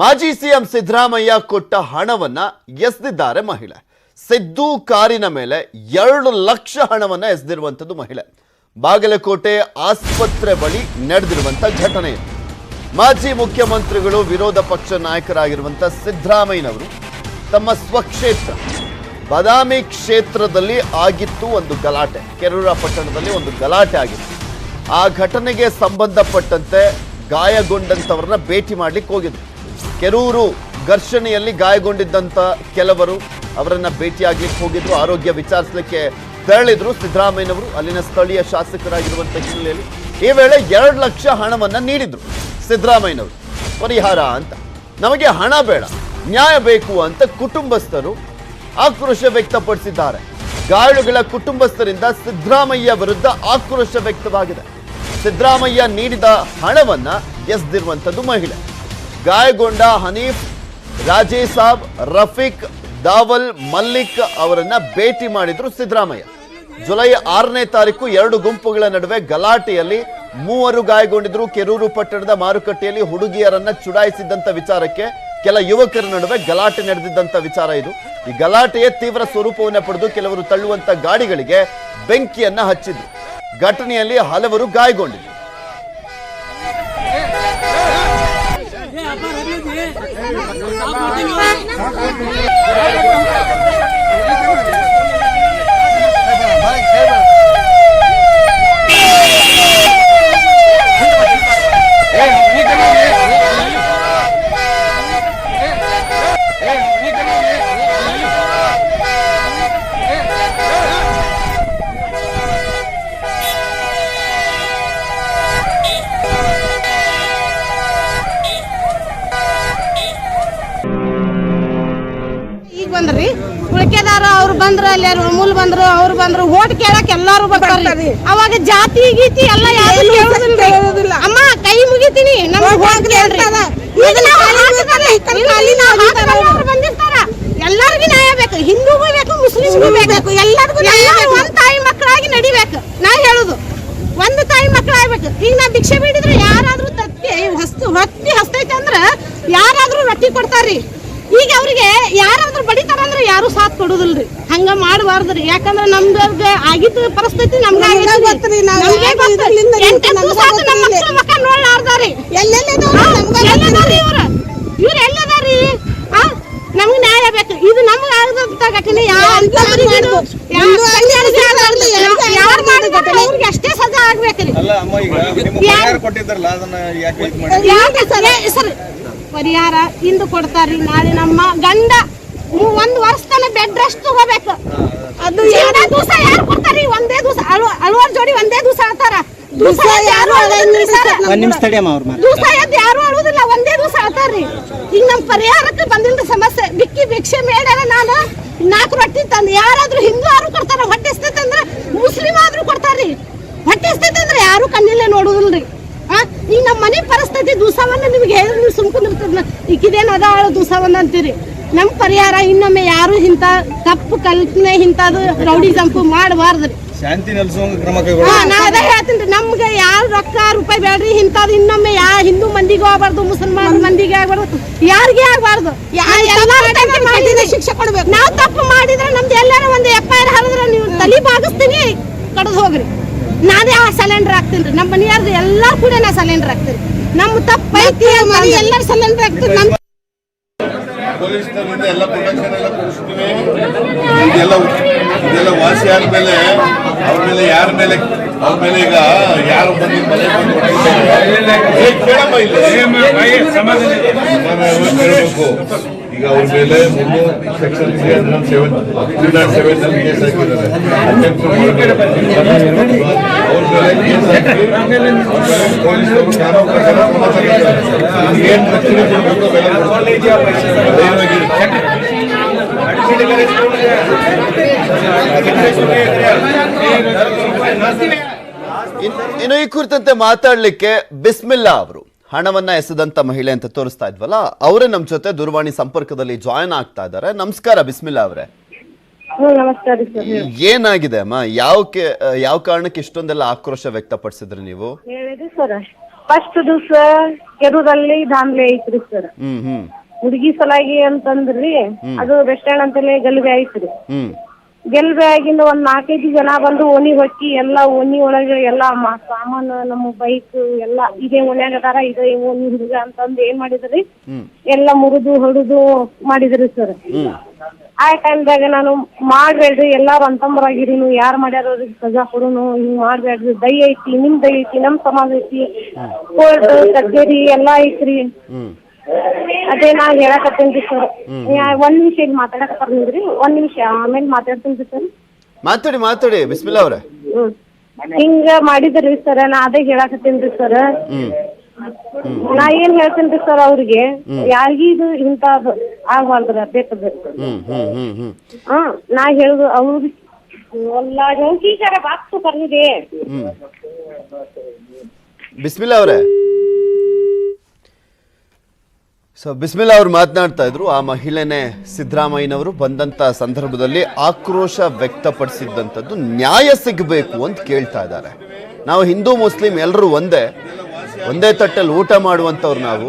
ಮಾಜಿ ಸಿಎಂ ಸಿದ್ದರಾಮಯ್ಯ ಕೊಟ್ಟ ಹಣವನ್ನ ಎಸೆದಿದ್ದಾರೆ ಮಹಿಳೆ. ಸಿದ್ದು ಕಾರಿನ ಮೇಲೆ 2 ಲಕ್ಷ ಹಣವನ್ನ ಎಸೆದಿರುವಂತದ್ದು ಮಹಿಳೆ. ಬಾಗಲಕೋಟೆ ಆಸ್ಪತ್ರೆ ಬಳಿ ನಡೆದಿರುವಂತ ಘಟನೆ ಇದು. ಮಾಜಿ ಮುಖ್ಯಮಂತ್ರಿಗಳು ವಿರೋಧ ಪಕ್ಷ ನಾಯಕರಾಗಿರುವಂತ ಸಿದ್ದರಾಮಯ್ಯನವರು ತಮ್ಮ ಸ್ವಕ್ಷೇತ್ರ ಬಾದಾಮಿ ಕ್ಷೇತ್ರದಲ್ಲಿ ಆಗಿತ್ತು ಒಂದು ಗಲಾಟೆ. ಕೆರೂರ ಪಟ್ಟಣದಲ್ಲಿ ಒಂದು ಗಲಾಟೆ ಆಗಿತ್ತು. ಆ ಘಟನೆಗೆ ಸಂಬಂಧಪಟ್ಟಂತೆ ಗಾಯಗೊಂಡಂತವರನ್ನ ಭೇಟಿ ಮಾಡ್ಲಿಕ್ಕೆ ಹೋಗಿದ್ರು. ಕೆರೂರು ಘರ್ಷಣೆಯಲ್ಲಿ ಗಾಯಗೊಂಡಿದ್ದಂತ ಕೆಲವರು ಅವರನ್ನ ಭೇಟಿಯಾಗ್ಲಿಕ್ಕೆ ಹೋಗಿದ್ರು. ಆರೋಗ್ಯ ವಿಚಾರಿಸಲಿಕ್ಕೆ ತೆರಳಿದ್ರು ಸಿದ್ದರಾಮಯ್ಯನವರು. ಅಲ್ಲಿನ ಸ್ಥಳೀಯ ಶಾಸಕರಾಗಿರುವಂತ ಹಿನ್ನೆಲೆಯಲ್ಲಿ ಈ ವೇಳೆ 2 ಲಕ್ಷ ಹಣವನ್ನ ನೀಡಿದ್ರು ಸಿದ್ದರಾಮಯ್ಯನವರು. ಪರಿಹಾರ ಅಂತ, ನಮಗೆ ಹಣ ಬೇಡ, ನ್ಯಾಯ ಬೇಕು ಅಂತ ಕುಟುಂಬಸ್ಥರು ಆಕ್ರೋಶ ವ್ಯಕ್ತಪಡಿಸಿದ್ದಾರೆ. ಗಾಯಾಳುಗಳ ಕುಟುಂಬಸ್ಥರಿಂದ ಸಿದ್ದರಾಮಯ್ಯ ವಿರುದ್ಧ ಆಕ್ರೋಶ ವ್ಯಕ್ತವಾಗಿದೆ. ಸಿದ್ದರಾಮಯ್ಯ ನೀಡಿದ ಹಣವನ್ನ ಎಸೆದಿರುವಂತದ್ದು ಮಹಿಳೆ. ಗಾಯಗೊಂಡ ಹನೀಫ್, ರಾಜೇಶ್ ಸಾಬ್, ರಫೀಕ್, ದಾವಲ್, ಮಲ್ಲಿಕ್ ಅವರನ್ನ ಭೇಟಿ ಮಾಡಿದ್ರು ಸಿದ್ದರಾಮಯ್ಯ. ಜುಲೈ 6ನೇ ತಾರೀಕು 2 ಗುಂಪುಗಳ ನಡುವೆ ಗಲಾಟೆಯಲ್ಲಿ 3 ಗಾಯಗೊಂಡಿದ್ರು. ಕೆರೂರು ಪಟ್ಟಣದ ಮಾರುಕಟ್ಟೆಯಲ್ಲಿ ಹುಡುಗಿಯರನ್ನ ಚುಡಾಯಿಸಿದ್ದಂತ ವಿಚಾರಕ್ಕೆ ಕೆಲ ಯುವಕರ ನಡುವೆ ಗಲಾಟೆ ನಡೆದಿದ್ದಂತ ವಿಚಾರ ಇದು. ಈ ಗಲಾಟೆಯ ತೀವ್ರ ಸ್ವರೂಪವನ್ನು ಪಡೆದು ಕೆಲವರು ತಳ್ಳುವಂತ ಗಾಡಿಗಳಿಗೆ ಬೆಂಕಿಯನ್ನ ಹಚ್ಚಿದ್ರು. ಘಟನೆಯಲ್ಲಿ ಹಲವರು ಗಾಯಗೊಂಡಿದ್ರು. ಬಂದ್ರಿ ಉಳಿಕೆದಾರ ಅವ್ರು ಬಂದ್ರ ಅಲ್ಲಿ ಅಮೂಲ್ ಬಂದ್ರು ಅವ್ರು ಬಂದ್ರು ಓಟ್ ಕೇಳಕ್ ಎಲ್ಲಾರು ಬರ್ತಾರ್ರಿ. ಅವಾಗ ಜಾತಿ ಗೀತಿ ಎಲ್ಲ ಯಾರು ಕೇಳೋದಿಲ್ಲ. ಅಮ್ಮ ಕೈ ಮುಗಿತೀನಿ ಎಲ್ಲರಿಗೂ ನ್ಯಾಯ ಬೇಕು. ಹಿಂದೂಗೂ ಬೇಕು, ಮುಸ್ಲಿಮ್ಗೂ ಬೇಕು, ಎಲ್ಲರಿಗೂ ಒಂದ್ ತಾಯಿ ಮಕ್ಕಳಾಗಿ ನಡಿಬೇಕು. ನಾ ಹೇಳುದು ಒಂದು ತಾಯಿ ಮಕ್ಕಳಾಗ್ಬೇಕು. ಈಗ ನಾ ಭಿಕ್ಷೆ ಬೇಡಿದ್ರೆ ಯಾರಾದ್ರೂ ಹೊತ್ತಿ ಹಸ್ತೈತೆ ಅಂದ್ರ ಯಾರಾದ್ರೂ ರೊಟ್ಟಿ ಕೊಡ್ತಾರ್ರಿ. ಈಗ ಅವ್ರಿಗೆ ಯಾರಾದ್ರೂ ಬಡಿತಾರಂದ್ರೆ ಯಾರು ಸಾಥ್ ಕೊಡುದಿಲ್ರಿ. ಹಂಗ ಮಾಡಬಾರ್ದ್ರಿ. ಯಾಕಂದ್ರೆ ನಮ್ಗೆ ಆಗಿದ್ದ ಪರಿಸ್ಥಿತಿ ನಮ್ಗೆ ಮಕ್ಕ ನೋಡ್ಲಾರ್ದಾರಿ. ಇವ್ರ ಎಲ್ಲದಾರಿ? ನಮ್ಗೆ ನ್ಯಾಯ ಬೇಕು. ಇದು ನಮ್ಗೆ ಆಗದಂತ ಘಟನೆ ಅವ್ರಿಗೆ ಅಷ್ಟೇ ಸಜಾ ಆಗ್ಬೇಕ್ರಿ. ಸರ್ ಪರಿಹಾರ ಇಂದು ಕೊಡ್ತಾರ್ರಿ, ನಾಳೆ ನಮ್ಮ ಗಂಡ 1 ವರ್ಷ ತನ ಬೆಡ್ ರೆಸ್ಟ್ ತಗೋಬೇಕು. ಅದು ದಿವಸ ಯಾರು ಕೊಡ್ತಾರ್ರಿ? ಒಂದೇ ದಿವಸ ಅಳುವರ್ ಜೋಡಿ ಒಂದೇ ದಿವಸ ಅಳ್ತಾರ. ದಿವಸ ಯಾರು ಅಳುವುದಿಲ್ಲ, ಒಂದೇ ದಿವಸ ಅಳ್ತಾರ್ರಿ. ಈಗ ನಮ್ ಪರಿಹಾರಕ್ಕೆ ಬಂದಿಲ್ಲ ಸಮಸ್ಯೆ. ಬಿಕ್ಕಿ ಭಿಕ್ಷೆ ಮೇಡಾರ ನಾನು 4 ರೊಟ್ಟಿ ತಂದು ಯಾರಾದ್ರೂ ಹಿಂದೂ ಯಾರು ಕೊಡ್ತಾರ. ಹೊಟ್ಟೆ ಎಸ್ತೈತೆ ಅಂದ್ರೆ ಮುಸ್ಲಿಂ ಆದ್ರೂ ಕೊಡ್ತಾರ್ರಿ. ಹೊಟ್ಟೆ ಎಸ್ತೈತೆ ಅಂದ್ರೆ ಯಾರು ಕಣ್ಣಿಲ್ಲೇ ನೋಡುದಿಲ್ರಿ. ಈಗ ನಮ್ಮ ಮನೆ ಪರಿಸ್ಥಿತಿ ದಿವಸವನ್ನ ನಿಮ್ಗೆ ಹೇಳಿದ್ರೆ ನೀವು ಸುಮ್ಕೊಂಡಿರ್ತದ. ಈಗಿದೇನು ಅದ ದಿವಸವನ್ನ ಅಂತೀರಿ. ನಮ್ ಪರಿಹಾರ ಇನ್ನೊಮ್ಮೆ ಯಾರು ಇಂಥ ತಪ್ಪು ಕಲ್ಪನೆ ಇಂಥದ್ದು ರೌಡಿ ಜಂಪು ಮಾಡಬಾರ್ದ್ರಿ. ನಾ ಅದ ಹೇಳ್ತೀನಿ, ನಮ್ಗೆ ಯಾರು ರೊಕ್ಕ ರೂಪಾಯಿ ಬೇಡ್ರಿ. ಇಂಥದ್ದು ಇನ್ನೊಮ್ಮೆ ಹಿಂದೂ ಮಂದಿಗೂ ಆಗ್ಬಾರ್ದು, ಮುಸಲ್ಮಾನ್ ಮಂದಿಗೆ ಆಗ್ಬಾರ್ದು, ಯಾರಿಗೆ ಆಗ್ಬಾರ್ದು. ಶಿಕ್ಷೆ ಕೊಡ್ಬೇಕು. ನಾವು ತಪ್ಪು ಮಾಡಿದ್ರೆ ನಮ್ದು ಎಲ್ಲಾರ ಒಂದು FIR ಹರಿದ್ರೆ ನೀವು ತಲೆ ಬಾಗಿಸ್ತೀನಿ, ಕಡ್ದು ಹೋಗ್ರಿ. ನಾನೇ ಆ ಸಿಲಿಂಡರ್ ಹಾಕ್ತೀನಿ. ನಮ್ಮ ಮನೆಯಾರ್ದು ಎಲ್ಲಾರು ಕೂಡ ನಾ ಸಿಲಿಂಡರ್ ಹಾಕ್ತೀನಿ. ನಮ್ಮ ತಪ್ಪು ಐತಿ, ಎಲ್ಲರೂ ಸಿಲಿಂಡರ್ ಹಾಕ್ತೀನಿ. ನಮ್ಮ ಪೊಲೀಸ್ನವರಿಂದ ಎಲ್ಲ ಪ್ರೊಟೆಕ್ಷನ್ ಎಲ್ಲ ಕೊಡಿಸ್ತೀವಿ. ಇದೆಲ್ಲ ವಾಸಿ ಆದ್ಮೇಲೆ ಅವ್ರ ಮೇಲೆ ಅವ್ರ ಮೇಲೆ ಈಗ ಯಾರು ಬಂದು ಮನೆ ಕೇಳಮ್ಮ ಇಲ್ಲ ಕೇಳಬೇಕು. ಈಗ ಅವ್ರ ಮೇಲೆ ಸೆಕ್ಷನ್ 307 ಕೇಸ್ ಹಾಕಿದ್ದಾರೆ. ಅವ್ರ ಮೇಲೆ ಕೇಸ್ ಹಾಕಿ ಪೊಲೀಸರು ಕಾನೂನು ಪ್ರಕಾರ ಏನ್ ರಕ್ಷಣೆ ಕೊಡಬೇಕು ಇನ್ನು ಈ ಕುರಿತಂತೆ ಮಾತಾಡ್ಲಿಕ್ಕೆ ಬಿಸ್ಮಿಲ್ಲಾ ಅವರು ಹಣವನ್ನ ಎಸೆದಂತ ಮಹಿಳೆ ಅಂತ ತೋರಿಸ್ತಾ ಇದ್ವಲ್ಲ, ಅವರೇ ನಮ್ ಜೊತೆ ದೂರವಾಣಿ ಸಂಪರ್ಕದಲ್ಲಿ ಜಾಯಿನ್ ಆಗ್ತಾ ಇದ್ದಾರೆ. ನಮಸ್ಕಾರ ಬಿಸ್ಮಿಲ್ಲಾ ಅವರೇ. ಏನಾಗಿದೆ ಅಮ್ಮ? ಯಾವ ಕಾರಣಕ್ಕೆ ಇಷ್ಟೊಂದೆಲ್ಲ ಆಕ್ರೋಶ ವ್ಯಕ್ತಪಡಿಸಿದ್ರಿ ನೀವು? ಫಸ್ಟ್ ದಿವಸ ಕೆರೂರಲ್ಲಿ ದಾಂಧಲೆ ಐತ್ರಿ ಸರ್. ಹುಡುಗಿ ಸಲಾಗಿ ಅಂತಂದ್ರಿ ಅದು ಬಸ್ ಸ್ಟ್ಯಾಂಡ್ ಅಂತಲೇ ಗಲಭೆ ಐತ್ರಿ. ಗಲಭೆ ಆಗಿಂದ ಒಂದ್ 4-5 ಜನ ಬಂದು ಓಣಿ ಹೊಕ್ಕಿ ಎಲ್ಲಾ ಓಣಿ ಒಳಗೆ ಎಲ್ಲಾ ಸಾಮಾನು ನಮ್ಮ ಬೈಕ್ ಎಲ್ಲಾ ಇದೇ ಓಣ್ಯಾಗ ಅದಾರ ಇದೇ ಓಣಿ ಹುಡುಗ ಅಂತಂದ್ ಏನ್ ಮಾಡಿದ್ರಿ ಎಲ್ಲಾ ಮುರಿದು ಹೊಡೆದು ಮಾಡಿದ್ರಿ ಸರ್. ಆ ಟೈಮ್ದಾಗ ನಾನು ಮಾಡ್ಬೇಡ್ರಿ ಎಲ್ಲಾರು ಅಂತಂಬರಾಗಿರಿ, ನೀವು ಯಾರು ಮಾಡ್ಯಾರ ಅವ್ರಿಗೆ ಸಜಾ ಕೊಡುನು, ಹಿಂಗ್ ಮಾಡ್ಬೇಡ್ರಿ, ದೈ ಐತಿ ನಿಮ್ ದೈ ಐತಿ ನಮ್ ಸಮಾಜ ಐತಿ, ಕೋರ್ಟ್ ಕಚೇರಿ ಎಲ್ಲಾ ಐತ್ರಿ. ಅದೇ ನಾ ಹೇಳಕತ್ತೇನ್ರಿ ಸರ್. ಒಂದ್ ನಿಮಿಷ ಇಲ್ಲಿ ಮಾತಾಡಕತ್ತಾರ್ರಿ, ಒಂದ್ ನಿಮಿಷ ಆಮೇಲೆ ಮಾತಾಡ್ತೇನ್ರಿ ಸರ್. ಮಾತಾಡಿ ಬಿಸ್ಮಿಲ್ಲಾ ಅವ್ರೆ. ಹಿಂಗ ಮಾಡಿದ್ರಿ ಸರ್, ನಾ ಅದೇ ಹೇಳಕತ್ತೇನ್ರಿ ಸರ್. ನಾ ಏನ್ ಹೇಳ್ತೇನ್ರಿ ಸರ್ ಅವ್ರಿಗೆ, ಯಾರಿಗೂ ಇದು ಇಂತ ಆಗ್ಬಾರ್ದ್ರಿ ಅಭ್ಯರ್ಥಿ. ನಾ ಹೇಳುದು ಅವ್ರಿಗೆ ಬಾಕ್ಸು ಬರ್ಲಿದೆ. ಬಿಸ್ಮಿಲ್ಲಾ ಅವ್ರೆ. ಸೊ ಬಿಸ್ಮಿಲ್ಲಾ ಅವ್ರು ಮಾತನಾಡ್ತಾ ಇದ್ರು. ಆ ಮಹಿಳೆನೇ ಸಿದ್ದರಾಮಯ್ಯನವರು ಬಂದಂತ ಸಂದರ್ಭದಲ್ಲಿ ಆಕ್ರೋಶ ವ್ಯಕ್ತಪಡಿಸಿದ್ದಂಥದ್ದು ನ್ಯಾಯ ಸಿಗಬೇಕು ಅಂತ ಕೇಳ್ತಾ ಇದ್ದಾರೆ. ನಾವು ಹಿಂದೂ ಮುಸ್ಲಿಂ ಎಲ್ಲರೂ ಒಂದೇ ತಟ್ಟಲ್ಲಿ ಊಟ ಮಾಡುವಂತವ್ರು ನಾವು.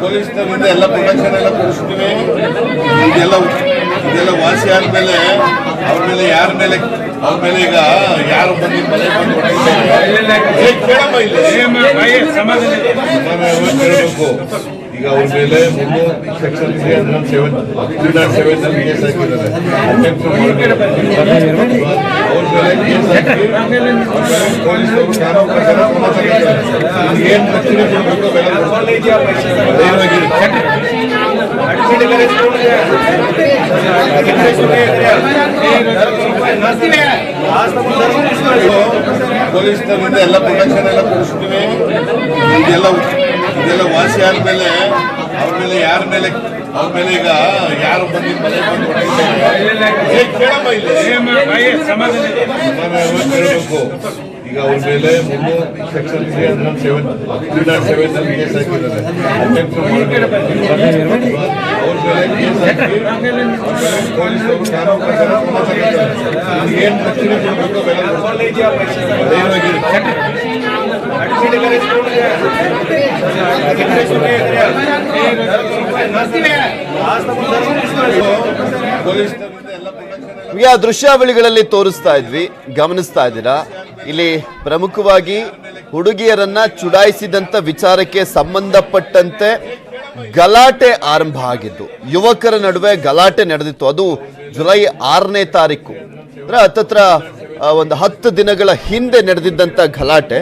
ಪೊಲೀಸ್ನವರಿಂದ ಎಲ್ಲ ಪ್ರೊಟೆಕ್ಷನ್ ಎಲ್ಲ ಕೊಡಿಸ್ತೀವಿ. ಇದೆಲ್ಲ ವಾಸಿ ಆದ್ಮೇಲೆ ಅವ್ರ ಮೇಲೆ ಈಗ ಯಾರು ಬಂದು ಮನೆ ಬಂದು ಕೇಳಮ್ಮ ಇಲ್ಲಿ ಕೇಳಬೇಕು. ಈಗ ಅವ್ರ ಮೇಲೆ ಸೆಕ್ಷನ್ 307 ಕೇಸ್ ಹಾಕಿದ್ದಾರೆ. ಅವ್ರ ಮೇಲೆ ಕೇಸ್ ಹಾಕಿ ಪೊಲೀಸರು ಕಾನೂನು ಪ್ರಕಾರ ಏನ್ ರಕ್ಷಣೆ ಕೊಡಬೇಕು ಪೊಲೀಸ್ನವರಿಂದ ಎಲ್ಲ ಪ್ರೊಟೆಕ್ಷನ್ ಎಲ್ಲ ಕೊಡಿಸ್ತೀವಿ. ಇದೆಲ್ಲ ವಾಸಿ ಆದ್ಮೇಲೆ ಅವ್ರ ಮೇಲೆ ಈಗ ಯಾರು ಬಂದು ಮನೆ ಬಂದು ಕೇಳಮ್ಮ ಇಲ್ಲಿ ಕೇಳಬೇಕು. ಈಗ ಅವ್ರ ಮೇಲೆ ಸೆಕ್ಷನ್ 307 ಕೇಸ್ ಹಾಕಿದ್ದಾರೆ. ಅವ್ರ ಮೇಲೆ ಕೇಸ್ ಹಾಕಿ ಪೊಲೀಸರು ಕಾನೂನು ಪ್ರಕಾರ ಏನ್ ರಕ್ಷಣೆ ಕೊಡಬೇಕು ಆ ದೃಶ್ಯಾವಳಿಗಳಲ್ಲಿ ತೋರಿಸ್ತಾ ಇದ್ವಿ, ಗಮನಿಸ್ತಾ ಇದ್ದೀರಾ. ಇಲ್ಲಿ ಪ್ರಮುಖವಾಗಿ ಹುಡುಗಿಯರನ್ನ ಚುಡಾಯಿಸಿದಂತ ವಿಚಾರಕ್ಕೆ ಸಂಬಂಧಪಟ್ಟಂತೆ ಗಲಾಟೆ ಆರಂಭ ಆಗಿದ್ದು, ಯುವಕರ ನಡುವೆ ಗಲಾಟೆ ನಡೆದಿತ್ತು. ಅದು ಜುಲೈ 6ನೇ ತಾರೀಕು, ಅಂದ್ರೆ ಹತ್ತತ್ರ ಒಂದು 10 ದಿನಗಳ ಹಿಂದೆ ನಡೆದಿದ್ದಂತ ಗಲಾಟೆ.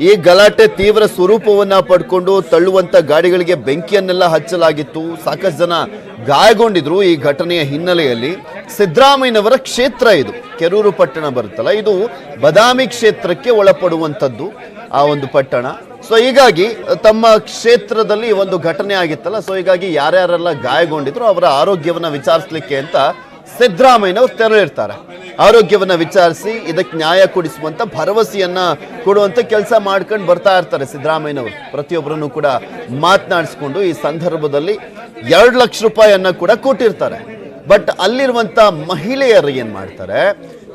ಈ ಗಲಾಟೆ ತೀವ್ರ ಸ್ವರೂಪವನ್ನ ಪಡ್ಕೊಂಡು ತಳ್ಳುವಂತ ಗಾಡಿಗಳಿಗೆ ಬೆಂಕಿಯನ್ನೆಲ್ಲ ಹಚ್ಚಲಾಗಿತ್ತು. ಸಾಕಷ್ಟು ಜನ ಗಾಯಗೊಂಡಿದ್ರು. ಈ ಘಟನೆಯ ಹಿನ್ನೆಲೆಯಲ್ಲಿ ಸಿದ್ದರಾಮಯ್ಯನವರ ಕ್ಷೇತ್ರ ಇದು, ಕೆರೂರು ಪಟ್ಟಣ ಬರುತ್ತಲ್ಲ, ಇದು ಬದಾಮಿ ಕ್ಷೇತ್ರಕ್ಕೆ ಒಳಪಡುವಂಥದ್ದು ಆ ಒಂದು ಪಟ್ಟಣ. ಸೊ ಹೀಗಾಗಿ ತಮ್ಮ ಕ್ಷೇತ್ರದಲ್ಲಿ ಒಂದು ಘಟನೆ ಆಗಿತ್ತಲ್ಲ, ಸೊ ಹೀಗಾಗಿ ಯಾರ್ಯಾರೆಲ್ಲ ಗಾಯಗೊಂಡಿದ್ರು ಅವರ ಆರೋಗ್ಯವನ್ನ ವಿಚಾರಿಸಲಿಕ್ಕೆ ಅಂತ ಸಿದ್ದರಾಮಯ್ಯನವರು ತೆರಳಿರ್ತಾರೆ. ಆರೋಗ್ಯವನ್ನ ವಿಚಾರಿಸಿ ಇದಕ್ಕೆ ನ್ಯಾಯ ಕೊಡಿಸುವಂತ ಭರವಸೆಯನ್ನ ಕೊಡುವಂತ ಕೆಲಸ ಮಾಡ್ಕೊಂಡು ಬರ್ತಾ ಇರ್ತಾರೆ ಸಿದ್ದರಾಮಯ್ಯನವರು. ಪ್ರತಿಯೊಬ್ಬರನ್ನು ಕೂಡ ಮಾತನಾಡಿಸ್ಕೊಂಡು ಈ ಸಂದರ್ಭದಲ್ಲಿ 2 ಲಕ್ಷ ರೂಪಾಯಿಯನ್ನ ಕೂಡ ಕೊಟ್ಟಿರ್ತಾರೆ. ಬಟ್ ಅಲ್ಲಿರುವಂತ ಮಹಿಳೆಯರು ಏನ್ ಮಾಡ್ತಾರೆ,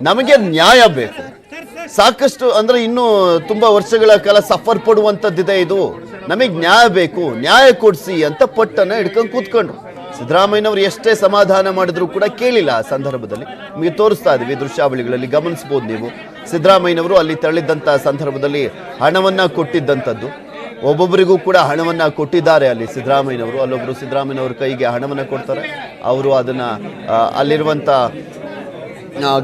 ನಮಗೆ ನ್ಯಾಯ ಬೇಕು, ಸಾಕಷ್ಟು ಅಂದ್ರೆ ಇನ್ನು ತುಂಬಾ ವರ್ಷಗಳ ಕಾಲ ಸಫರ್ ಪಡುವಂತದ್ದಿದೆ ಇದು, ನಮಗೆ ನ್ಯಾಯ ಬೇಕು, ನ್ಯಾಯ ಕೊಡಿಸಿ ಅಂತ ಪಟ್ಟನ್ನ ಹಿಡ್ಕೊಂಡು ಕೂತ್ಕೊಂಡ್ರು. ಸಿದ್ದರಾಮಯ್ಯನವರು ಎಷ್ಟೇ ಸಮಾಧಾನ ಮಾಡಿದ್ರು ಕೂಡ ಕೇಳಿಲ್ಲ. ಆ ಸಂದರ್ಭದಲ್ಲಿ ನಿಮಗೆ ತೋರಿಸ್ತಾ ಇದೀವಿ ದೃಶ್ಯಾವಳಿಗಳಲ್ಲಿ, ಗಮನಿಸಬಹುದು ನೀವು. ಸಿದ್ದರಾಮಯ್ಯನವರು ಅಲ್ಲಿ ತೆರಳಿದ್ದಂತ ಸಂದರ್ಭದಲ್ಲಿ ಹಣವನ್ನ ಕೊಟ್ಟಿದ್ದಂಥದ್ದು, ಒಬ್ಬೊಬ್ಬರಿಗೂ ಕೂಡ ಹಣವನ್ನ ಕೊಟ್ಟಿದ್ದಾರೆ ಅಲ್ಲಿ ಸಿದ್ದರಾಮಯ್ಯನವರು. ಅಲ್ಲೊಬ್ರು ಸಿದ್ದರಾಮಯ್ಯನವ್ರ ಕೈಗೆ ಹಣವನ್ನ ಕೊಡ್ತಾರೆ, ಅವರು ಅದನ್ನ ಅಲ್ಲಿರುವಂತ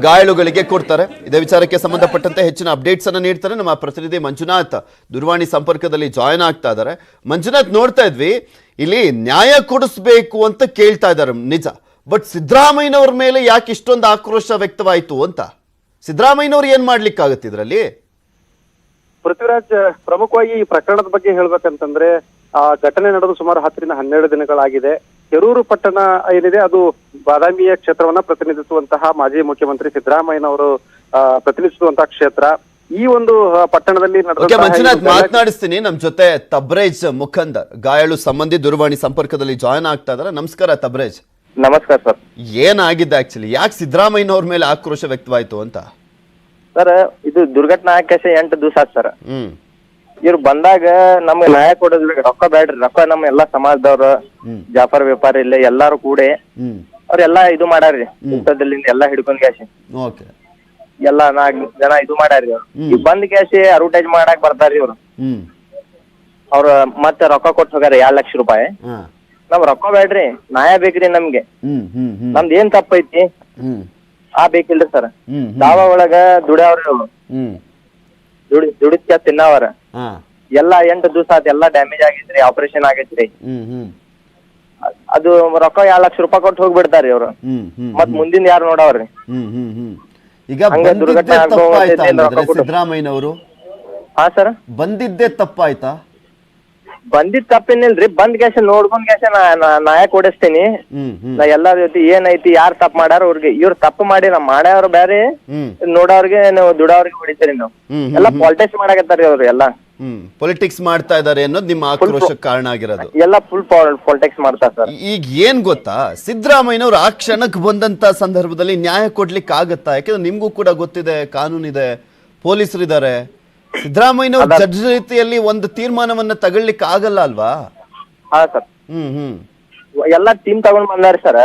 ಗಾಯಾಳುಗಳಿಗೆ ಕೊಡ್ತಾರೆ. ಇದೇ ವಿಚಾರಕ್ಕೆ ಸಂಬಂಧಪಟ್ಟಂತೆ ಹೆಚ್ಚಿನ ಅಪ್ಡೇಟ್ಸ್ ಅನ್ನ ನೀಡ್ತಾರೆ ನಮ್ಮ ಪ್ರತಿನಿಧಿ ಮಂಜುನಾಥ್. ದೂರವಾಣಿ ಸಂಪರ್ಕದಲ್ಲಿ ಜಾಯಿನ್ ಆಗ್ತಾ ಇದ್ದಾರೆ. ಮಂಜುನಾಥ್, ನೋಡ್ತಾ ಇದ್ವಿ ಇಲ್ಲಿ ನ್ಯಾಯ ಕೊಡಿಸ್ಬೇಕು ಅಂತ ಕೇಳ್ತಾ ಇದ್ದಾರೆ ನಿಜ, ಬಟ್ ಸಿದ್ದರಾಮಯ್ಯನವ್ರ ಮೇಲೆ ಯಾಕೆ ಇಷ್ಟೊಂದು ಆಕ್ರೋಶ ವ್ಯಕ್ತವಾಯಿತು ಅಂತ ಸಿದ್ದರಾಮಯ್ಯನವ್ರು ಏನ್ ಮಾಡ್ಲಿಕ್ಕಾಗತ್ತೆ ಇದರಲ್ಲಿ? ಪೃಥ್ವಿರಾಜ್, ಪ್ರಮುಖವಾಗಿ ಈ ಪ್ರಕರಣದ ಬಗ್ಗೆ ಹೇಳ್ಬೇಕಂತಂದ್ರೆ ಆ ಘಟನೆ ನಡೆದು ಸುಮಾರು 10 ರಿಂದ 12 ದಿನಗಳಾಗಿದೆ. ಕೆರೂರು ಪಟ್ಟಣ ಏನಿದೆ ಅದು ಬಾದಾಮಿಯ ಕ್ಷೇತ್ರವನ್ನ ಪ್ರತಿನಿಧಿಸುವಂತಹ ಮಾಜಿ ಮುಖ್ಯಮಂತ್ರಿ ಸಿದ್ದರಾಮಯ್ಯನವರು ಪ್ರತಿನಿಧಿಸುವಂತಹ ಕ್ಷೇತ್ರ. ಈ ಒಂದು ಪಟ್ಟಣದಲ್ಲಿ ಮಂಜುನಾಥ್ ಮಾತನಾಡಿಸ್ತೀನಿ. ನಮ್ ಜೊತೆ ತಬ್ರೇಜ್ ಮುಖಂದರ್, ಗಾಯಾಳು ಸಂಬಂಧಿ, ದೂರವಾಣಿ ಸಂಪರ್ಕದಲ್ಲಿ ಜಾಯಿನ್ ಆಗ್ತಾ ಇದಾರೆ. ನಮಸ್ಕಾರ ತಬ್ರೇಜ್. ನಮಸ್ಕಾರ ಸರ್. ಏನಾಗಿದೆ ಆಕ್ಚುಲಿ, ಯಾಕೆ ಸಿದ್ದರಾಮಯ್ಯನವ್ರ ಮೇಲೆ ಆಕ್ರೋಶ ವ್ಯಕ್ತವಾಯ್ತು ಅಂತ? ಸರ್ ಇದು ದುರ್ಘಟನಾ ಆಕೇಶ 8 ದಿವಸ ಆತ್ ಸರ್. ಹ್ಮ್ ಇವ್ರು ಬಂದಾಗ ನಮ್ಗೆ ನ್ಯಾಯ ಕೊಡೋದ್ ರೊಕ್ಕ ಬ್ಯಾಡ್ರಿ, ರೊಕ್ಕ ನಮ್ಮ ಎಲ್ಲಾ ಸಮಾಜದವ್ರು ಜಾಫರ್ ವ್ಯಾಪಾರಿ ಇಲ್ಲ ಎಲ್ಲಾರು ಕೂಡಿ ಅವ್ರೆಲ್ಲಾ ಇದು ಮಾಡಾರ್ರಿ. ಊಟದಲ್ಲಿಂದ ಎಲ್ಲಾ ಹಿಡ್ಕೊಂಡ್ ಕ್ಯಾಶ್ ಓಕೆ ಎಲ್ಲಾ 4 ಜನ ಇದು ಮಾಡಾರ್ರಿ. ಅವ್ರು ಈ ಬಂದ್ ಕ್ಯಾಶ್ ಅಡ್ವರ್ಟೈಸ್ ಮಾಡಾಕ್ ಬರ್ತಾರ್ರಿ ಅವ್ರು. ಅವ್ರ ಮತ್ತೆ ರೊಕ್ಕ ಕೊಟ್ಟು ಹೋಗ್ಯಾರ 2 ಲಕ್ಷ ರೂಪಾಯಿ. ನಮ್ ರೊಕ್ಕ ಬೇಡ್ರಿ, ನ್ಯಾಯ ಬೇಕ್ರಿ ನಮ್ಗೆ. ನಮ್ದು ಏನ್ ತಪ್ಪೈತಿ ಆ ಬೇಕಿಲ್ರಿ ಸರ್. ದಾವ ಒಳಗ ದುಡ್ಯಾವ್ರಿ ಅವ್ರು, ದುಡಿದ್ಕ ತಿನ್ನವರ ಎಲ್ಲಾ 8 ದಿವಸ ಆತ್, ಎಲ್ಲಾ ಡ್ಯಾಮೇಜ್ ಆಗೈತ್ರಿ, ಆಪರೇಷನ್ ಆಗೈತ್ರಿ. ಅದು ರೊಕ್ಕ 2 ಲಕ್ಷ ರೂಪಾಯಿ ಕೊಟ್ಟು ಹೋಗ್ಬಿಡ್ತಾರಿ ಅವ್ರು. ಮತ್ ಮುಂದಿನ ಯಾರು ನೋಡವ್ರಿ. ಈಗ ಸಿದ್ದರಾಮಯ್ಯನವರು ಹಾ ಸರ್ ಬಂದಿದ್ದೇ ತಪ್ಪಾಯ್ತಾ? ಬಂದಿದ್ ತಪ್ಪೇನಿಲ್ರಿ, ಬಂದ್ ಕ್ಯಾಶ ನೋಡ್ಕೊಂಡ್ ಕ್ಯಾಶ ನ್ಯಾಯ ಕೊಡಿಸ್ತೀನಿ. ನಾ ಎಲ್ಲಾರ ಜೊತೆ ಏನೈತಿ ಯಾರು ತಪ್ಪು ಮಾಡ್ಯಾರ ಅವ್ರಿಗೆ. ಇವ್ರು ತಪ್ಪು ಮಾಡಿ ನಾ ಮಾಡ್ಯಾವ್ರ ಬ್ಯಾರೆ, ನೋಡವ್ರಿಗೆ ನಾವು ದುಡವ್ರಿಗೆ ಹೊಡಿತೀರಿ ನಾವು. ಎಲ್ಲಾ ಪಾಲಿಟಿಕ್ಸ್ ಮಾಡಾಕತ್ತಾರಿ ಅವ್ರು ಎಲ್ಲಾ. ಪೊಲಿಟಿಕ್ಸ್ ಮಾಡ್ತಾ ಇದಾರೆ ಅನ್ನೋದು ನಿಮ್ಮ ಆಕ್ರೋಶಕ್ಕೆ ಕಾರಣ ಆಗಿರೋದು. ಎಲ್ಲಾ ಫುಲ್ ಪಾಲಿಟಿಕ್ಸ್ ಮಾಡ್ತಾರ ಸರ್. ಈಗ ಏನ್ ಗೊತ್ತಾ, ಸಿದ್ದರಾಮಯ್ಯನವ್ರು ಆ ಕ್ಷಣಕ್ಕೆ ಬಂದಂತ ಸಂದರ್ಭದಲ್ಲಿ ನ್ಯಾಯ ಕೊಡ್ಲಿಕ್ಕೆ ಆಗತ್ತಾ? ಯಾಕಂದ್ರೆ ನಿಮ್ಗೂ ಕೂಡ ಗೊತ್ತಿದೆ, ಕಾನೂನಿದೆ, ಪೊಲೀಸರಿದ್ದಾರೆ. ಸಿದ್ದರಾಮಯ್ಯನವ್ರ ಜಡ್ಜ್ ರೀತಿಯಲ್ಲಿ ಒಂದು ತೀರ್ಮಾನವನ್ನ ತಗೊಳ್ಲಿಕ್ಕೆ ಆಗಲ್ಲ ಅಲ್ವಾ? ಹಾ ಸರ್. ಎಲ್ಲಾ ಟೀಮ್ ತಗೊಂಡ್ ಬಂದಾರ ಸರ್.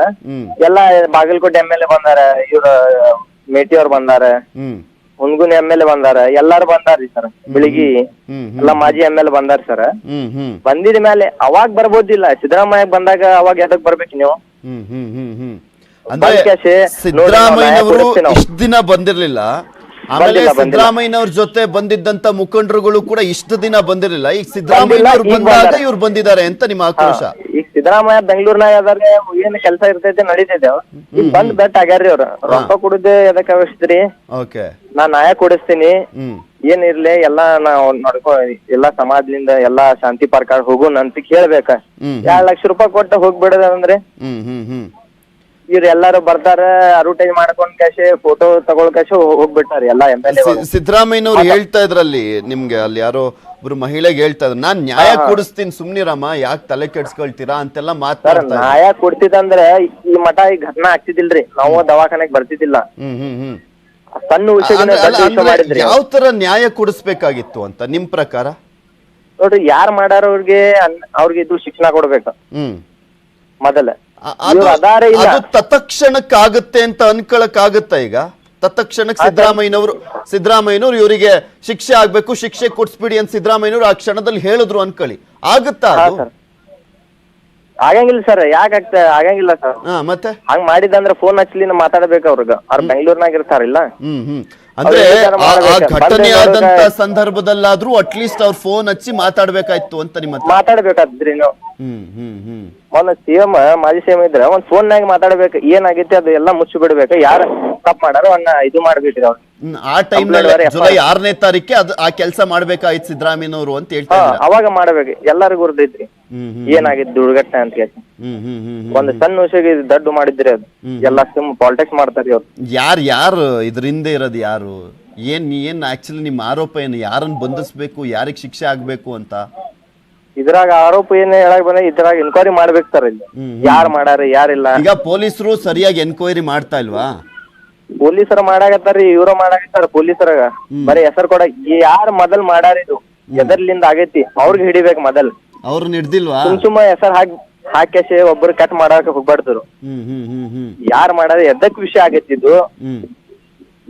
ಎಲ್ಲಾ ಬಾಗಲಕೋಟೆ MLA ಬಂದಾರ, ಇವ್ರ ಮೇಟಿ ಅವ್ರು ಬಂದಾರ, ಹುನ್ಗುನ್ MLA ಬಂದಾರ, ಎಲ್ಲಾರು ಬಂದಾರ್ರಿ ಸರ್. ಬೆಳಿಗ್ಗೆ ಎಲ್ಲಾ ಮಾಜಿ MLA ಬಂದಾರ ಸರ್. ಬಂದಿದ ಮೇಲೆ ಅವಾಗ ಬರ್ಬೋದಿಲ್ಲ, ಸಿದ್ದರಾಮಯ್ಯ ಬಂದಾಗ ಅವಾಗ ಎದಕ್ ಬರ್ಬೇಕು ನೀವು? ಅಂದ್ರೆ ಸಿದ್ದರಾಮಯ್ಯನವರು ಇಷ್ಟ ದಿನ ಬಂದಿರ್ಲಿಲ್ಲ, ಆಮೇಲೆ ಸಿದ್ದರಾಮಯ್ಯನವ್ರ ಜೊತೆ ಬಂದಿದ್ದಂತ ಮುಖಂಡರುಗಳು ಕೂಡ ಇಷ್ಟು ದಿನ ಬಂದಿರಲಿಲ್ಲ. ಈಗ ಸಿದ್ದರಾಮಯ್ಯನವ್ರು ಬಂದಾಗ ಇವ್ರು ಬಂದಿದ್ದಾರೆ ಅಂತ ನಿಮ್ಮ ಆಕ್ರೋಶ. ಈಗ ಸಿದ್ದರಾಮಯ್ಯ ಬೆಂಗಳೂರಿನಾಗ ಅದಾರೆ, ಏನ್ ಕೆಲಸ ಇರ್ತೈತೆ ನಡೀತೈತೆ. ಈಗ ಬಂದ್ ಬೆಟ್ ಆಗ್ಯಾರ್ರಿ ಅವ್ರ. ರೊಕ್ಕ ಕೊಡುದೇ ಎದಕ್ ಅವಶ್ಯತ್ರಿ? ನಾ ನ್ಯಾಯ ಕೊಡಿಸ್ತೀನಿ, ಏನಿರ್ಲಿ ಎಲ್ಲಾ ನಾವ್ ನಡ್ಕೊ, ಎಲ್ಲಾ ಸಮಾಜದಿಂದ ಎಲ್ಲಾ ಶಾಂತಿ ಪಾರ್ಕ್ ಹೋಗೋಣ ಅಂತ ಕೇಳ್ಬೇಕ. 2 ಲಕ್ಷ ರೂಪಾಯಿ ಕೊಟ್ಟ ಹೋಗ್ಬಿಡದ ಅಂದ್ರೆ ಇವ್ರ ಎಲ್ಲಾರು ಬರ್ತಾರ, ಅಡ್ವರ್ಟೈಸ್ ಮಾಡ್ಕೊಂಡ್ ಕ್ಯಾಶ್ ಫೋಟೋ ತಗೊಳ್ ಕ್ಯಾಶ್ ಹೋಗ್ಬಿಟ್ಟಾರ ಎಲ್ಲಾ MLA. ಸಿದ್ದರಾಮಯ್ಯನವ್ರು ಹೇಳ್ತಾ ಇದ್ರಲ್ಲಿ, ನಿಮ್ಗೆ ಅಲ್ಲಿ ಯಾರೋ ಒಬ್ರು ಮಹಿಳೆಗೆ ಹೇಳ್ತಾ ಇದ್ರು, ನಾನ್ ನ್ಯಾಯ ಕೊಡಿಸ್ತೀನಿ ಸುಮ್ನಿರಮ್ಮ, ಯಾಕೆ ತಲೆ ಕೆಡ್ಸ್ಕೊಳ್ತೀರಾ ಅಂತೆಲ್ಲ ಮಾತಾಡ್ತಾರೆ. ನ್ಯಾಯ ಕೊಡ್ತಿದಂದ್ರೆ ಈ ಮಠ ಈ ಘಟನಾ ಆಗ್ತಿದಿಲ್ರಿ, ನಾವು ದವಾಖಾನೆಗ್ ಬರ್ತಿದ್ದಿಲ್ಲ. ಸಣ್ಣ ವಿಷಯ ಯಾವ ತರ ನ್ಯಾಯ ಕೊಡಿಸ್ಬೇಕಾಗಿತ್ತು ಅಂತ ನಿಮ್ ಪ್ರಕಾರ? ನೋಡ್ರಿ, ಯಾರ್ ಮಾಡಾರ ಅವ್ರಿಗೆ ಇದು ಶಿಕ್ಷಣ ಕೊಡ್ಬೇಕು ಮೊದಲ. ತತ್ಕ್ಷಣಕ್ಕಾಗುತ್ತೆ ಅಂತ ಅನ್ಕೊಳಕ್ಕಾಗತ್ತ? ಈಗ ತತ್ಕ್ಷಣಕ್ಕೆ ಸಿದ್ದರಾಮಯ್ಯನವರು ಇವರಿಗೆ ಶಿಕ್ಷೆ ಆಗ್ಬೇಕು, ಶಿಕ್ಷೆ ಕೊಡ್ಸ್ಬಿಡಿ ಅಂತ ಸಿದ್ದರಾಮಯ್ಯನವರು ಆ ಕ್ಷಣದಲ್ಲಿ ಹೇಳಿದ್ರು ಅನ್ಕೊಳ್ಳಿ, ಆಗುತ್ತಾ? ಆಗಂಗಿಲ್ಲ ಸರ್. ಯಾಕೆ ಆಗಂಗಿಲ್ಲ ಸರ್? ಮತ್ತೆ ಹಂಗ್ ಮಾಡಿದಂದ್ರೆ ಫೋನ್ ಹಚ್ಚಲಿ ಮಾತಾಡ್ಬೇಕು ಅವ್ರಿಗೆ. ಅವ್ರು ಬೆಂಗಳೂರಿನಾಗ ಇರ್ತಾರಿಲ್ಲ. ಅಂದ್ರೆ ಆ ಘಟನೆ ಆದಂತ ಸಂದರ್ಭದಲ್ಲಾದ್ರೂ ಅಟ್ಲೀಸ್ಟ್ ಅವ್ರ ಫೋನ್ ಹಚ್ಚಿ ಮಾತಾಡ್ಬೇಕಾಯ್ತು ಅಂತ ನಿಮ್ಮ ಮಾತಾಡ್ಬೇಕಾದ್ರಿ ನೀವು. ಒಂದ್ CM ಮಾಜಿ CM ಇದ್ರೆ ಒಂದ್ ಫೋನ್ನಾಗ ಮಾತಾಡ್ಬೇಕು, ಏನಾಗೈತಿ ಅದು ಎಲ್ಲಾ ಮುಚ್ಚಿ ಬಿಡ್ಬೇಕು. ಯಾರು ತಪ್ಪು ಮಾಡಾರೋ ಅನ್ನ ಇದು ಮಾಡ್ಬಿಟ್ರಿ ಅವ್ರು. ಆ ಟೈಮ್ ಜುಲೈ 6ನೇ ತಾರೀಕೆ ಆ ಕೆಲಸ ಮಾಡ್ಬೇಕಾಯ್ತು ಸಿದ್ದರಾಮಯ್ಯನವರು ಅಂತ ಹೇಳ್ತಾರೆ. ಅವಾಗ ಮಾಡ್ಬೇಕು, ಎಲ್ಲರಿಗೂ ಗುರ್ದೈತ್ರಿ ಏನಾಗಿತ್ತು ದುರ್ಘಟನೆ ಅಂತ ಹೇಳಿ. ಒಂದ್ ಸಣ್ಣ ವಿಷಯ ದೊಡ್ಡ ಮಾಡಿದ್ರಿ ಅದು. ಎಲ್ಲಾ ಪಾಲಿಟಿಕ್ಸ್ ಮಾಡ್ತಾರಿ ಅವ್ರು. ಯಾರು ಇದ್ರಿಂದ ಇರೋದು ಯಾರು? ಏನ್ ಆಕ್ಚುಲಿ ನಿಮ್ಮ ಆರೋಪ ಏನು? ಯಾರನ್ನ ಬಂಧಿಸ್ಬೇಕು, ಯಾರಿಗ್ ಶಿಕ್ಷೆ ಆಗ್ಬೇಕು ಅಂತ? ಇದ್ರಾಗ ಆರೋಪ ಏನ್ ಹೇಳಕ್ ಬಂದ್ರೆ ಇದ್ರಾಗ ಎನ್ಕ್ವೈರಿ ಮಾಡ್ಬೇಕು ಸರ್. ಇಲ್ಲಿ ಯಾರು ಮಾಡಾರ ಯಾರಿಲ್ಲ. ಈಗ ಪೊಲೀಸರು ಸರಿಯಾಗಿ ಎನ್ಕ್ವೈರಿ ಮಾಡ್ತಾ ಇಲ್ವಾ? ಪೊಲೀಸರ ಮಾಡಾಕತ್ತಾರಿ, ಇವ್ರ ಮಾಡಾಕತ್ತಾರ ಪೊಲೀಸರಾಗ. ಬರೀ ಹೆಸರು ಕೊಡ ಯಾರು ಮೊದಲ್ ಮಾಡಾರಿದು ಎದರ್ಲಿಂದ ಆಗೈತಿ ಅವ್ರಿಗೆ ಹಿಡಿಬೇಕು ಮೊದಲ್. ಅವ್ರನ್ನ ಹಿಡ್ದಿಲ್ವಾ? ಸುಮ್ಮ ಹೆಸರು ಹಾಕೇಶೆ ಒಬ್ಬರು ಕಟ್ ಮಾಡಾಕ ಹೋಗ್ಬಾರ್ದ್ರು. ಯಾರು ಮಾಡಾರ ಎದಕ್ ವಿಷಯ ಆಗೈತಿದ್ದು,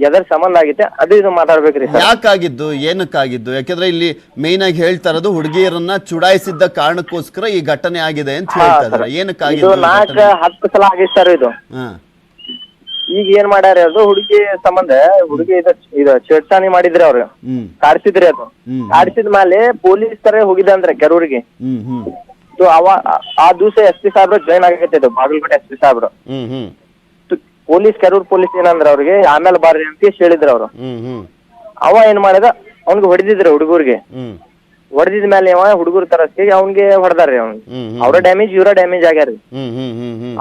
ಎದರ್ ಸಂಬಂಧ ಆಗೈತೆ ಅದು ಇದು ಮಾತಾಡ್ಬೇಕ್ರಿ. ಯಾಕಾಗಿದ್ದು, ಏನಕ್ಕಾಗಿದ್ದು? ಯಾಕಂದ್ರೆ ಇಲ್ಲಿ ಮೇನ್ ಆಗಿ ಹೇಳ್ತಾ ಇರೋದು ಹುಡುಗಿಯರನ್ನ ಚುಡಾಯಿಸಿದ್ದ ಕಾರಣಕ್ಕೋಸ್ಕರ ಈ ಘಟನೆ ಆಗಿದೆ ಅಂತ ಹೇಳ್ತಾ ಇದಾರೆ. ಏನಕ್ಕಾಗಿದ್ದು? 4-10 ಸಲ ಆಗಿತ್ತು ಸರ್ ಇದು. ಈಗ ಏನ್ ಮಾಡ್ಯಾರ ಅದು ಹುಡುಗಿ ಸಂಬಂಧ, ಹುಡುಗಿ ಇದು ಚೇಡ್ಸಾನಿ ಮಾಡಿದ್ರಿ ಅವ್ರು, ಕಾಡ್ಸಿದ್ರಿ. ಅದು ಕಾಡ್ಸಿದ ಮೇಲೆ ಪೊಲೀಸ್ ತರ ಹೋಗಿದಂದ್ರೆ ಕೆರೂರಿಗೆ. ಆ ದಿವಸ SP ಸಾಹೇಬ್ರು ಜಾಯ್ನ್ ಆಗೈತೆ ಇದು, ಬಾಗಲಕೋಟೆ SP ಸಾಹೇಬ್ರು. ಪೊಲೀಸ್ ಕೆರೂರ್ ಪೊಲೀಸ್ ಏನಂದ್ರ ಅವ್ರಿಗೆ ಆಮೇಲೆ ಬಾರ್ರಿ ಅಂತ ಹೇಳಿದ್ರ ಅವ್ರು. ಅವ ಏನ್ ಮಾಡಿದ, ಅವ್ನಿಗೆ ಹೊಡೆದಿದ್ರಿ ಹುಡುಗರಿಗೆ. ಹೊಡೆದಿದ ಮೇಲೆ ಹುಡುಗರು ತರಸ್ಗೆ ಅವ್ನಿಗೆ ಹೊಡೆದಾರ್ರಿ. ಅವ್ರ ಡ್ಯಾಮೇಜ್ ಇವ್ರ ಡ್ಯಾಮೇಜ್ ಆಗ್ಯಾರಿ.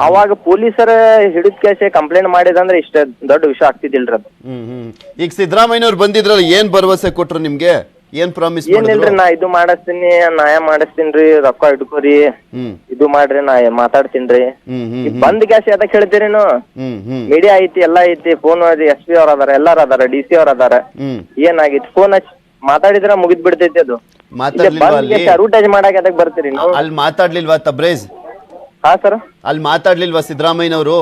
ಅವಾಗ ಪೊಲೀಸರ ಹಿಡಿದ ಕೇಸೆ ಕಂಪ್ಲೇಂಟ್ ಮಾಡಿದಂದ್ರೆ ಇಷ್ಟ ದೊಡ್ಡ ವಿಷಯ ಆಗ್ತಿದಿಲ್ರಿ ಅದು. ಈಗ ಸಿದ್ದರಾಮಯ್ಯನವ್ರು ಬಂದಿದ್ರಲ್ಲ, ಏನ್ ಭರವಸೆ ಕೊಟ್ರು ನಿಮ್ಗೆ? ಏನ್ ಪ್ರಾಮಿಸ್ ಏನಿಲ್ರಿ, ನಾ ಇದು ಮಾಡಿಸ್ತೀನಿ, ನ್ಯಾಯ ಮಾಡಿಸ್ತೀನ್ರಿ, ರೊಕ್ಕ ಇಟ್ಕೋರಿ, ಇದು ಮಾಡ್ರಿ, ನಾ ಮಾತಾಡ್ತೀನ್ರಿ. ಬಂದ್ ಕ್ಯಾಶ್ ಅದಕ್ಕೆ ಹೇಳ್ತೀರಿ ನೀವು? ಮೀಡಿಯಾ ಐತಿ, ಎಲ್ಲಾ ಐತಿ, ಫೋನ್ SP ಅವ್ರ ಅದಾರ, ಎಲ್ಲಾರ ಅದಾರ, DC ಅವ್ರ ಅದಾರ. ಏನಾಗಿತ್ತು? ಫೋನ್ ಹಚ್ಚಿ ಮಾತಾಡಿದ್ರ ಮುಗಿದ್ ಬಿಡ್ತೈತಿ ಅದು. ಅಡ್ವರ್ಟೈಸ್ ಮಾಡಕ್ ಅದಕ್ಕೆ ಬರ್ತೀರಿ ನೀವು? ಅಲ್ಲಿ ಮಾತಾಡ್ಲಿಲ್ವಾ ತಬ್ರೇಜ್? ಹಾ ಸರ್, ಅಲ್ಲಿ ಮಾತಾಡ್ಲಿಲ್ವಾ ಸಿದ್ದರಾಮಯ್ಯನವರು?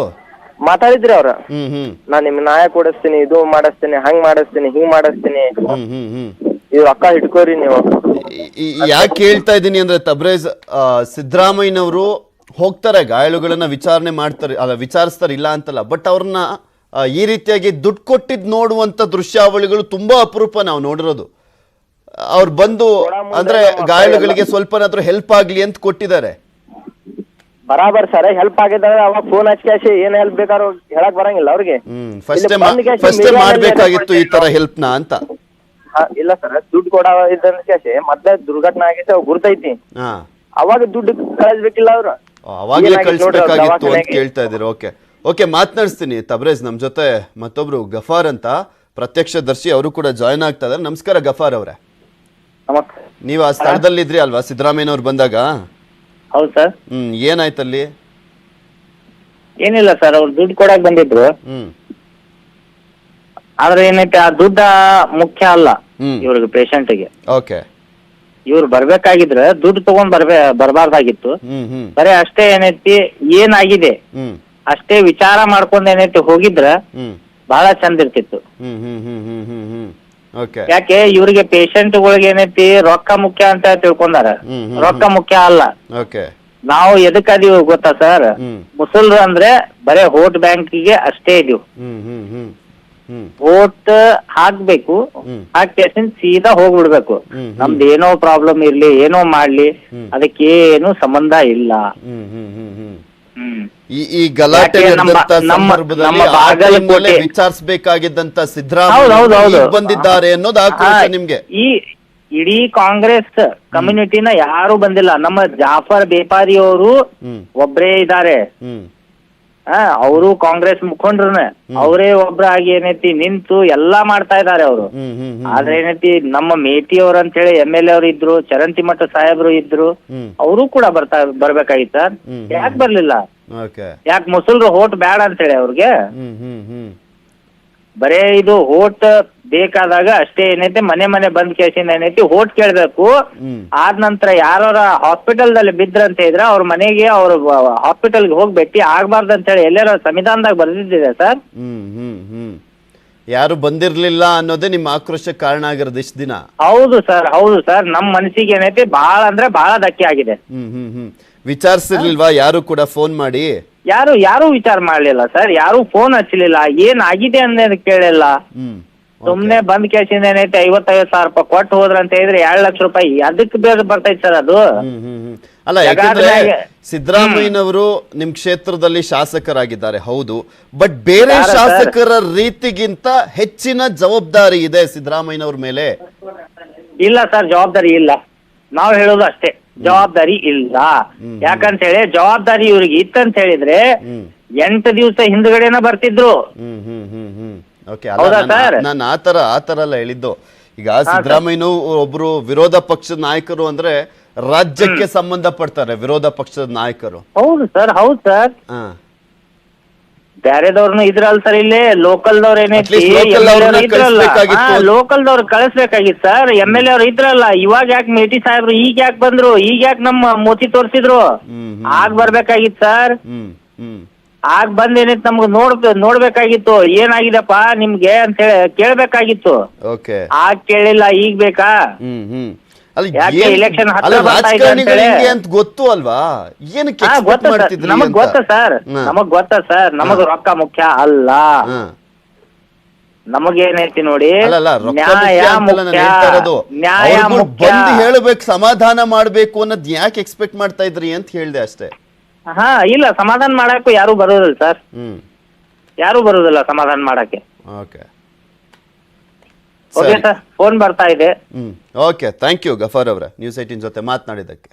ಮಾತಾಡಿದ್ರಿ ಅವ್ರ, ನಾ ನಿಮ್ ನ್ಯಾಯ ಕೊಡಿಸ್ತೀನಿ, ಇದು ಮಾಡಿಸ್ತೀನಿ, ಹಂಗ್ ಮಾಡಿಸ್ತೀನಿ, ಹಿಂಗ್ ಮಾಡಿಸ್ತೀನಿ, ಇವ್ ರೊಕ್ಕ ಇಟ್ಕೋರಿ ನೀವು. ಯಾಕೆ ಹೇಳ್ತಾ ಇದ್ದೀನಿ ಅಂದ್ರೆ ತಬ್ರೇಜ್, ಸಿದ್ದರಾಮಯ್ಯನವರು ಹೋಗ್ತಾರೆ, ಗಾಯಾಳುಗಳನ್ನ ವಿಚಾರಣೆ ಮಾಡ್ತಾರೆ, ಅಲ್ಲ ವಿಚಾರಿಸ್ತಾರೆ, ಇಲ್ಲ ಅಂತಲ್ಲ. ಬಟ್ ಅವ್ರನ್ನ ಈ ರೀತಿಯಾಗಿ ದುಡ್ಡು ಕೊಟ್ಟಿದ್ ನೋಡುವಂತ ದೃಶ್ಯಾವಳಿಗಳು ತುಂಬಾ ಅಪರೂಪ ನಾವು ನೋಡಿರೋದು. ಅವ್ರು ಬಂದು ಅಂದ್ರೆ ಗಾಯಾಳುಗಳಿಗೆ ಸ್ವಲ್ಪನಾದ್ರೂ ಹೆಲ್ಪ್ ಆಗ್ಲಿ ಅಂತ ಕೊಟ್ಟಿದ್ದಾರೆ. ಬರಾಬರ್ ಸರ್, ಹೆಲ್ಪ್ ಆಗಿದ್ದಾರೆ. ಅವಾಗ ಫೋನ್ ಹಚ್ಚಿ ಏನ್ ಹೆಲ್ಪ್ ಬೇಕಾದ್ರೂ ಹೇಳಕ್ ಬರಂಗಿಲ್ಲ ಅವ್ರಿಗೆ. ಫಸ್ಟ್ ಮಾಡ್ಬೇಕಾಗಿತ್ತು ಈ ತರ ಹೆಲ್ಪ್ ನ ಅಂತ. ಇಲ್ಲ ಸರ್, ದುಡ್ಡು ಕೊಡೋ ಇದ್ದಂತೆ ಮೊದ್ಲೇ ದುರ್ಘಟನೆ ಆಗೈತೆ, ಗುರ್ತೈತಿ. ಅವಾಗ ದುಡ್ಡು ಕಳಿಸ್ಬೇಕಿಲ್ಲ ಅವ್ರು, ಅವಾಗಲೇ ಕಳಿಸ್ಬೇಕಾಗಿತ್ತು ಅಂತ ಕೇಳ್ತಾ ಇದ್ದೀರಿ. ಓಕೆ ಓಕೆ, ಮಾತನಾಡಿಸ್ತೀನಿ ತಬ್ರೇಜ್. ನಮ್ ಜೊತೆ ಮತ್ತೊಬ್ರು ಗಫಾರ್ ಅಂತ ಪ್ರತ್ಯಕ್ಷದರ್ಶಿ, ಅವರು ಕೂಡ ಜಾಯ್ನ್ ಆಗ್ತಾ ಇದಾರೆ. ನಮಸ್ಕಾರ ಗಫಾರ್ ಅವರೇ. ನೀವು ಆ ಸ್ಥಳದಲ್ಲಿದ್ರಿ ಅಲ್ವಾ ಸಿದ್ದರಾಮಯ್ಯನವ್ರು ಬಂದಾಗ? ಹೌದು ಸರ್. ಏನಾಯ್ತಲ್ಲಿ? ಏನಿಲ್ಲ ಸರ್, ಅವ್ರು ದುಡ್ಡು ಕೊಡಕ್ ಬಂದಿದ್ರು. ಆದ್ರೆ ಏನೈತೆ, ಆ ದುಡ್ಡ ಮುಖ್ಯ ಅಲ್ಲ ಇವ್ರಿಗೆ, ಪೇಷಂಟ್ಗೆ. ಓಕೆ, ಇವ್ರು ಬರ್ಬೇಕಾಗಿದ್ರೆ ದುಡ್ಡು ತಗೊಂಡ್ ಬರ್ಬಾರ್ದಾಗಿತ್ತು. ಬರೀ ಅಷ್ಟೇ ಏನೈತಿ, ಏನಾಗಿದೆ ಅಷ್ಟೇ ವಿಚಾರ ಮಾಡ್ಕೊಂಡ್ ಏನೈತಿ ಹೋಗಿದ್ರ ಬಹಳ ಚಂದ ಇರ್ತಿತ್ತು. ಯಾಕೆ ಇವ್ರಿಗೆ ಪೇಷಂಟ್ಗಳಿಗೆ ಏನೈತಿ, ರೊಕ್ಕ ಮುಖ್ಯ ಅಂತ ತಿಳ್ಕೊಂಡಾರ. ರೊಕ್ಕ ಮುಖ್ಯ ಅಲ್ಲ. ನಾವು ಎದಕ್ ಅದೀವಿ ಗೊತ್ತಾ ಸರ್? ಮುಸಲ್ರು ಅಂದ್ರೆ ಬರೇ ವೋಟ್ ಬ್ಯಾಂಕಿಗೆ ಅಷ್ಟೇ ಇದೀವಿ. ವೋಟ್ ಹಾಕ್ಬೇಕು, ಹಾಕಿ ಸೀದಾ ಹೋಗ್ಬಿಡ್ಬೇಕು. ನಮ್ದು ಏನೋ ಪ್ರಾಬ್ಲಮ್ ಇರ್ಲಿ, ಏನೋ ಮಾಡ್ಲಿ, ಅದಕ್ಕೇನು ಸಂಬಂಧ ಇಲ್ಲ. ಈ ಗಲಾಟೆ ವಿಚಾರಿಸಬೇಕಾಗಿದ್ದಂತ ಸಿದ್ದರಾಮಯ್ಯ ಬಂದಿದ್ದಾರೆ ಅನ್ನೋದು ಆಕ್ರೋಶ ನಿಮ್ಗೆ? ಈ ಇಡೀ ಕಾಂಗ್ರೆಸ್ ಕಮ್ಯುನಿಟಿನ ಯಾರು ಬಂದಿಲ್ಲ. ನಮ್ಮ ಜಾಫರ್ ಬೇಪಾರಿ ಅವರು ಒಬ್ರೇ ಇದ್ದಾರೆ. ಅವರು ಕಾಂಗ್ರೆಸ್ ಮುಖಂಡ್ರನ್ನ, ಅವರೇ ಒಬ್ರಾಗಿ ಏನೈತಿ ನಿಂತು ಎಲ್ಲಾ ಮಾಡ್ತಾ ಇದಾರೆ ಅವರು. ಆದ್ರೆ ಏನೈತಿ, ನಮ್ಮ ಮೇಟಿ ಅವ್ರ ಅಂತ ಹೇಳಿ MLA ಅವ್ರು ಇದ್ರು, ಚರಂತಿಮಠ ಸಾಹೇಬ್ರು ಇದ್ರು, ಅವರು ಕೂಡ ಬರ್ಬೇಕಾಗಿತ್ತ. ಯಾಕೆ ಬರ್ಲಿಲ್ಲ? ಯಾಕೆ ಮುಸಲ್ರು ಓಟ್ ಬ್ಯಾಡ ಅಂತ ಹೇಳಿ ಅವ್ರಿಗೆ? ಬರೇ ಇದು ಓಟ್ ಬೇಕಾದಾಗ ಅಷ್ಟೇ ಏನೈತಿ, ಮನೆ ಮನೆ ಬಂದ್ ಕೇಸಿಂದ ಏನೈತಿ ಓಟ್ ಕೇಳ್ಬೇಕು. ಆದ ನಂತರ ಯಾರ ಹಾಸ್ಪಿಟಲ್ ದಲ್ಲಿ ಬಿದ್ರಂತ ಇದ್ರೆ ಅವ್ರ ಮನೆಗೆ, ಅವ್ರ ಹಾಸ್ಪಿಟಲ್ಗೆ ಹೋಗಿ ಭೇಟಿ ಆಗ್ಬಾರ್ದು ಅಂತ ಹೇಳಿ ಎಲ್ಲಾರ ಸಂವಿಧಾನದಾಗ ಬರ್ದಿದ್ದಿದೆ ಸರ್. ಯಾರು ಬಂದಿರ್ಲಿಲ್ಲ ಅನ್ನೋದೇ ನಿಮ್ಮ ಆಕ್ರೋಶಕ್ಕೆ ಕಾರಣ ಆಗಿರೋದು ಇಷ್ಟ ದಿನ? ಹೌದು ಸರ್, ಹೌದು ಸರ್. ನಮ್ ಮನಸ್ಸಿಗೆ ಏನೈತಿ ಬಹಳ ಅಂದ್ರೆ ಬಹಳ ಧಕ್ಕೆ ಆಗಿದೆ. ವಿಚಾರಿಸಿರ್ಲಿಲ್ವಾ ಯಾರು ಕೂಡ ಫೋನ್ ಮಾಡಿ? ಯಾರು ವಿಚಾರ ಮಾಡ್ಲಿಲ್ಲ ಸರ್, ಯಾರು ಫೋನ್ ಹಚ್ಚಲಿಲ್ಲ, ಏನ್ ಆಗಿದೆ ಅನ್ನೋದು ಕೇಳಿಲ್ಲ. ಸುಮ್ನೆ ಬಂದ್ ಕೇಸಿಂದ ಏನೈತೆ 55,000 ರೂಪಾಯಿ ಕೊಟ್ಟು ಹೋದ್ರಂತ ಹೇಳಿದ್ರೆ 2 ಲಕ್ಷ ರೂಪಾಯಿ ಅದಕ್ಕೆ ಬೇರೆ ಬರ್ತೈತಿ ಸರ್ ಅದು. ಅಲ್ಲ, ಯಾಕಂದ್ರೆ ಸಿದ್ದರಾಮಯ್ಯನವರು ನಿಮ್ ಕ್ಷೇತ್ರದಲ್ಲಿ ಶಾಸಕರಾಗಿದ್ದಾರೆ, ಹೌದು. ಬಟ್ ಬೇರೆ ಶಾಸಕರ ರೀತಿಗಿಂತ ಹೆಚ್ಚಿನ ಜವಾಬ್ದಾರಿ ಇದೆ ಸಿದ್ದರಾಮಯ್ಯನವ್ರ ಮೇಲೆ. ಇಲ್ಲ ಸರ್, ಜವಾಬ್ದಾರಿ ಇಲ್ಲ. ನಾವ್ ಹೇಳೋದು ಅಷ್ಟೇ, ಜವಾಬ್ದಾರಿ ಇಲ್ಲ. ಯಾಕಂತ ಹೇಳಿ ಜವಾಬ್ದಾರಿ ಇವ್ರಿಗೆ ಇತ್ತಂತ ಹೇಳಿದ್ರೆ 8 ದಿವಸ ಹಿಂದ್ಗಡೆನ ಬರ್ತಿದ್ರು. ನಾನು ಆತರ ಎಲ್ಲ ಹೇಳಿದ್ದು. ಈಗ ಸಿದ್ದರಾಮಯ್ಯನವರು ಒಬ್ರು ವಿರೋಧ ಪಕ್ಷದ ನಾಯಕರು ಅಂದ್ರೆ ರಾಜ್ಯಕ್ಕೆ ಸಂಬಂಧ ಪಡ್ತಾರೆ, ವಿರೋಧ ಪಕ್ಷದ ನಾಯಕರು. ಹೌದು ಸರ್, ಹೌದು ಸರ್. ಬ್ಯಾರೆದವ್ರನ್ನು ಇದ್ರಲ್ಲ ಸರ್, ಇಲ್ಲೇ ಲೋಕಲ್ದವ್ರ ಏನೈತಿ, ಲೋಕಲ್ದವ್ರು ಕಳಿಸ್ಬೇಕಾಗಿತ್ತು ಸರ್. MLA ಅವ್ರು ಇದ್ರಲ್ಲ, ಇವಾಗ ಯಾಕೆ ಮೇಟಿ ಸಾಹೇಬ್ರು ಈಗ ಯಾಕೆ ಬಂದ್ರು, ಈಗ ಯಾಕೆ ನಮ್ಮ ಮೋತಿ ತೋರ್ಸಿದ್ರು? ಆಗ ಬರ್ಬೇಕಾಗಿತ್ತು ಸರ್. ಆಗ ಬಂದ್ ಏನೈತಿ ನಮ್ಗೆ ನೋಡ್ಬೇಕಾಗಿತ್ತು, ಏನಾಗಿದಪ್ಪ ನಿಮ್ಗೆ ಅಂತ ಹೇಳಿ ಕೇಳ್ಬೇಕಾಗಿತ್ತು. ಆಗ ಕೇಳಿಲ್ಲ, ಈಗ ಬೇಕಾ? ಎಲೆಕ್ಷನ್ ಅಂತ ಗೊತ್ತು ಅಲ್ವಾ? ನಮಗ್ ಗೊತ್ತ ಸರ್, ನಮಗ್ ರೊಕ್ಕ ಮುಖ್ಯ ಅಲ್ಲ. ನಮಗೇನೈತಿ ನೋಡಿ, ನ್ಯಾಯ ಮುಖ್ಯ. ಹೇಳ್ಬೇಕು, ಸಮಾಧಾನ ಮಾಡ್ಬೇಕು ಅನ್ನೋದ್ ಯಾಕೆ ಎಕ್ಸ್ಪೆಕ್ಟ್ ಮಾಡ್ತಾ ಇದ್ರಿ ಅಂತ ಹೇಳ್ದೆ ಅಷ್ಟೇ. ಇಲ್ಲ, ಸಮಾಧಾನ ಮಾಡಕ್ಕೂ ಯಾರು ಬರೋದಿಲ್ಲ ಸರ್, ಯಾರು ಬರೋದಿಲ್ಲ ಸಮಾಧಾನ ಮಾಡಕ್ಕೆ. ಓಕೆ ಸರ್, ಫೋನ್ ಬರ್ತಾ ಇದೆ. ಓಕೆ, ಥ್ಯಾಂಕ್ ಯು ಗಫಾರ್ ಅವರೇ, ನ್ಯೂಸ್ 18 ಜೊತೆ ಮಾತನಾಡಿದ್ದಕ್ಕೆ.